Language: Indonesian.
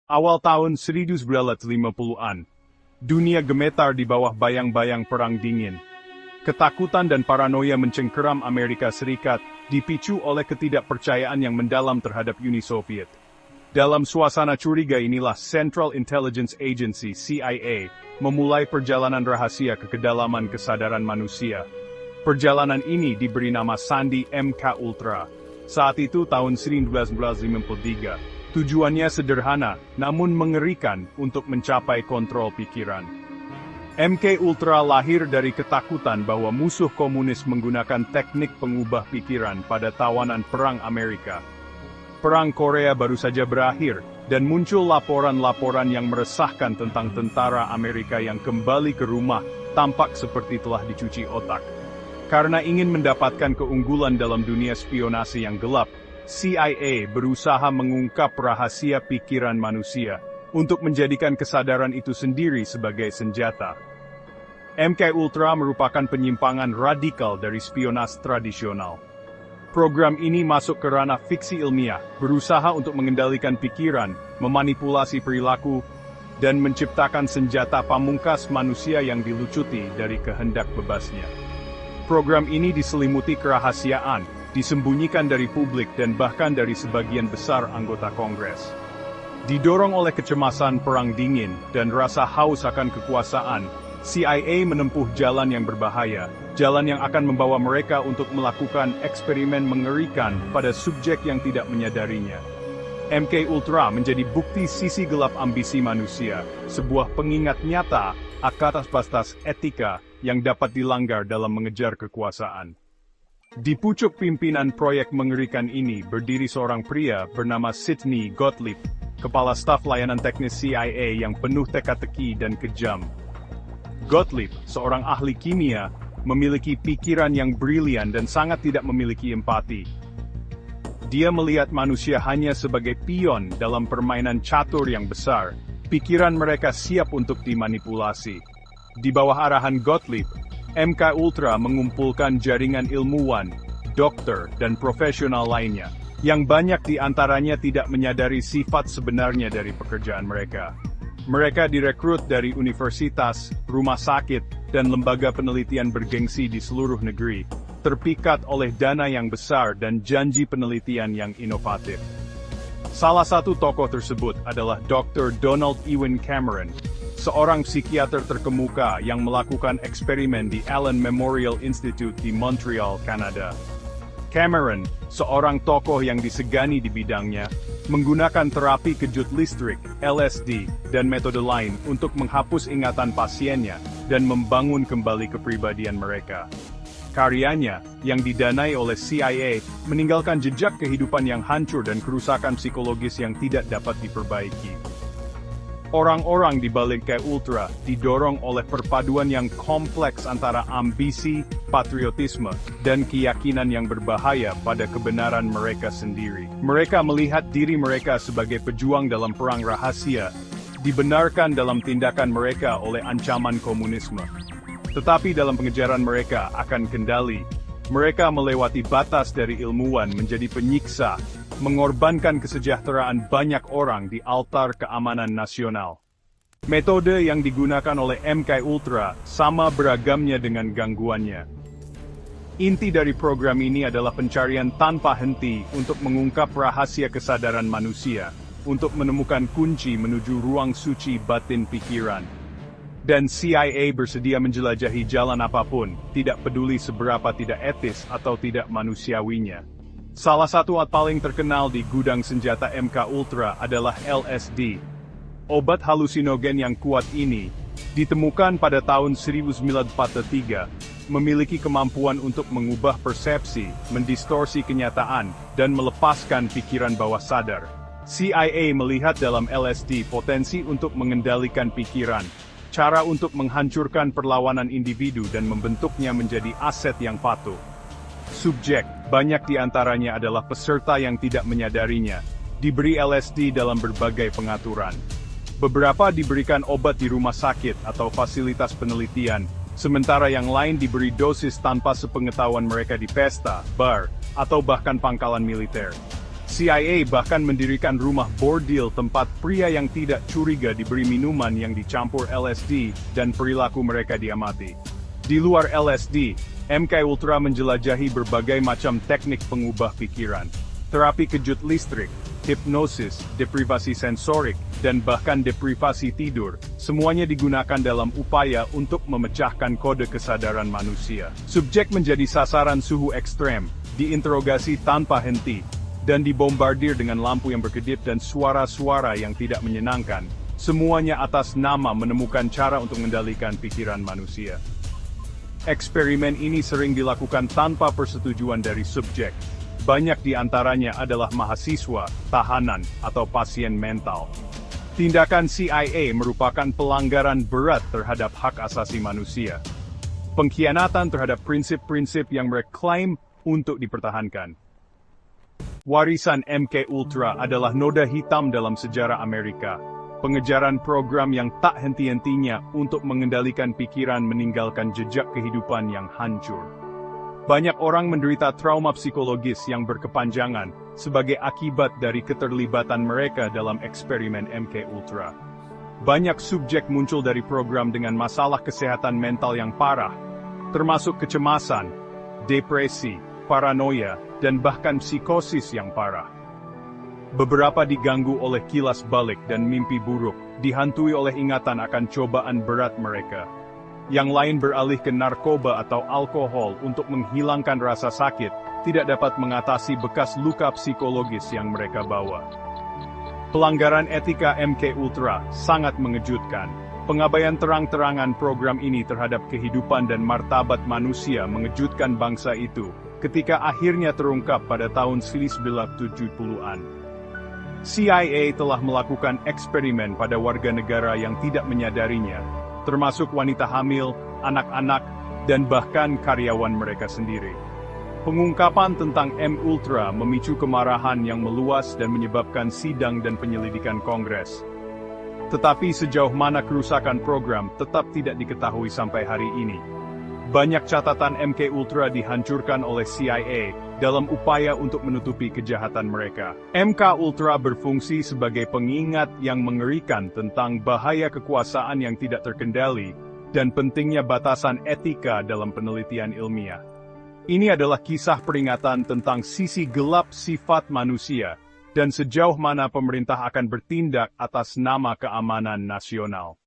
Awal tahun 1950-an, dunia gemetar di bawah bayang-bayang Perang Dingin. Ketakutan dan paranoia mencengkeram Amerika Serikat, dipicu oleh ketidakpercayaan yang mendalam terhadap Uni Soviet. Dalam suasana curiga inilah Central Intelligence Agency (CIA) memulai perjalanan rahasia ke kedalaman kesadaran manusia. Perjalanan ini diberi nama Sandi MK Ultra. Saat itu tahun 1953. Tujuannya sederhana, namun mengerikan untuk mencapai kontrol pikiran. MK Ultra lahir dari ketakutan bahwa musuh komunis menggunakan teknik pengubah pikiran pada tawanan Perang Amerika. Perang Korea baru saja berakhir, dan muncul laporan-laporan yang meresahkan tentang tentara Amerika yang kembali ke rumah, tampak seperti telah dicuci otak. Karena ingin mendapatkan keunggulan dalam dunia spionase yang gelap, CIA berusaha mengungkap rahasia pikiran manusia, untuk menjadikan kesadaran itu sendiri sebagai senjata. MK Ultra merupakan penyimpangan radikal dari spionase tradisional. Program ini masuk ke ranah fiksi ilmiah, berusaha untuk mengendalikan pikiran, memanipulasi perilaku, dan menciptakan senjata pamungkas manusia yang dilucuti dari kehendak bebasnya. Program ini diselimuti kerahasiaan, disembunyikan dari publik dan bahkan dari sebagian besar anggota Kongres. Didorong oleh kecemasan Perang Dingin dan rasa haus akan kekuasaan, CIA menempuh jalan yang berbahaya, jalan yang akan membawa mereka untuk melakukan eksperimen mengerikan pada subjek yang tidak menyadarinya. MK Ultra menjadi bukti sisi gelap ambisi manusia, sebuah pengingat nyata akan batas etika yang dapat dilanggar dalam mengejar kekuasaan. Di pucuk pimpinan proyek mengerikan ini berdiri seorang pria bernama Sidney Gottlieb, kepala staf layanan teknis CIA yang penuh teka-teki dan kejam. Gottlieb, seorang ahli kimia, memiliki pikiran yang brilian dan sangat tidak memiliki empati. Dia melihat manusia hanya sebagai pion dalam permainan catur yang besar. Pikiran mereka siap untuk dimanipulasi. Di bawah arahan Gottlieb, MK Ultra mengumpulkan jaringan ilmuwan, dokter, dan profesional lainnya, yang banyak di antaranya tidak menyadari sifat sebenarnya dari pekerjaan mereka. Mereka direkrut dari universitas, rumah sakit, dan lembaga penelitian bergengsi di seluruh negeri, terpikat oleh dana yang besar dan janji penelitian yang inovatif. Salah satu tokoh tersebut adalah Dr. Donald Ewen Cameron, seorang psikiater terkemuka yang melakukan eksperimen di Allen Memorial Institute di Montreal, Kanada. Cameron, seorang tokoh yang disegani di bidangnya, menggunakan terapi kejut listrik, LSD, dan metode lain untuk menghapus ingatan pasiennya dan membangun kembali kepribadian mereka. Karyanya, yang didanai oleh CIA, meninggalkan jejak kehidupan yang hancur dan kerusakan psikologis yang tidak dapat diperbaiki. Orang-orang di balik MK Ultra didorong oleh perpaduan yang kompleks antara ambisi, patriotisme, dan keyakinan yang berbahaya pada kebenaran mereka sendiri. Mereka melihat diri mereka sebagai pejuang dalam perang rahasia, dibenarkan dalam tindakan mereka oleh ancaman komunisme. Tetapi dalam pengejaran mereka akan kendali, mereka melewati batas dari ilmuwan menjadi penyiksa, mengorbankan kesejahteraan banyak orang di altar keamanan nasional. Metode yang digunakan oleh MK Ultra sama beragamnya dengan gangguannya. Inti dari program ini adalah pencarian tanpa henti untuk mengungkap rahasia kesadaran manusia, untuk menemukan kunci menuju ruang suci batin pikiran. Dan CIA bersedia menjelajahi jalan apapun, tidak peduli seberapa tidak etis atau tidak manusiawinya. Salah satu paling terkenal di gudang senjata MK Ultra adalah LSD. Obat halusinogen yang kuat ini, ditemukan pada tahun 1943, memiliki kemampuan untuk mengubah persepsi, mendistorsi kenyataan, dan melepaskan pikiran bawah sadar. CIA melihat dalam LSD potensi untuk mengendalikan pikiran, cara untuk menghancurkan perlawanan individu dan membentuknya menjadi aset yang patuh. Subjek, banyak di antaranya adalah peserta yang tidak menyadarinya, diberi LSD dalam berbagai pengaturan. Beberapa diberikan obat di rumah sakit atau fasilitas penelitian, sementara yang lain diberi dosis tanpa sepengetahuan mereka di pesta, bar, atau bahkan pangkalan militer. CIA bahkan mendirikan rumah bordil tempat pria yang tidak curiga diberi minuman yang dicampur LSD dan perilaku mereka diamati. Di luar LSD, MK Ultra menjelajahi berbagai macam teknik pengubah pikiran, terapi kejut listrik, hipnosis, deprivasi sensorik, dan bahkan deprivasi tidur, semuanya digunakan dalam upaya untuk memecahkan kode kesadaran manusia. Subjek menjadi sasaran suhu ekstrem, diinterogasi tanpa henti, dan dibombardir dengan lampu yang berkedip dan suara-suara yang tidak menyenangkan, semuanya atas nama menemukan cara untuk mengendalikan pikiran manusia. Eksperimen ini sering dilakukan tanpa persetujuan dari subjek. Banyak di antaranya adalah mahasiswa, tahanan, atau pasien mental. Tindakan CIA merupakan pelanggaran berat terhadap hak asasi manusia. Pengkhianatan terhadap prinsip-prinsip yang mereka klaim untuk dipertahankan. Warisan MK Ultra adalah noda hitam dalam sejarah Amerika. Pengejaran program yang tak henti-hentinya untuk mengendalikan pikiran meninggalkan jejak kehidupan yang hancur. Banyak orang menderita trauma psikologis yang berkepanjangan sebagai akibat dari keterlibatan mereka dalam eksperimen MK Ultra. Banyak subjek muncul dari program dengan masalah kesehatan mental yang parah, termasuk kecemasan, depresi, paranoia, dan bahkan psikosis yang parah. Beberapa diganggu oleh kilas balik dan mimpi buruk, dihantui oleh ingatan akan cobaan berat mereka. Yang lain beralih ke narkoba atau alkohol untuk menghilangkan rasa sakit, tidak dapat mengatasi bekas luka psikologis yang mereka bawa. Pelanggaran etika MK Ultra sangat mengejutkan. Pengabaian terang-terangan program ini terhadap kehidupan dan martabat manusia mengejutkan bangsa itu, ketika akhirnya terungkap pada tahun 1970-an. CIA telah melakukan eksperimen pada warga negara yang tidak menyadarinya, termasuk wanita hamil, anak-anak, dan bahkan karyawan mereka sendiri. Pengungkapan tentang M Ultra memicu kemarahan yang meluas dan menyebabkan sidang dan penyelidikan Kongres. Tetapi sejauh mana kerusakan program tetap tidak diketahui sampai hari ini. Banyak catatan MK Ultra dihancurkan oleh CIA dalam upaya untuk menutupi kejahatan mereka. MK Ultra berfungsi sebagai pengingat yang mengerikan tentang bahaya kekuasaan yang tidak terkendali dan pentingnya batasan etika dalam penelitian ilmiah. Ini adalah kisah peringatan tentang sisi gelap sifat manusia dan sejauh mana pemerintah akan bertindak atas nama keamanan nasional.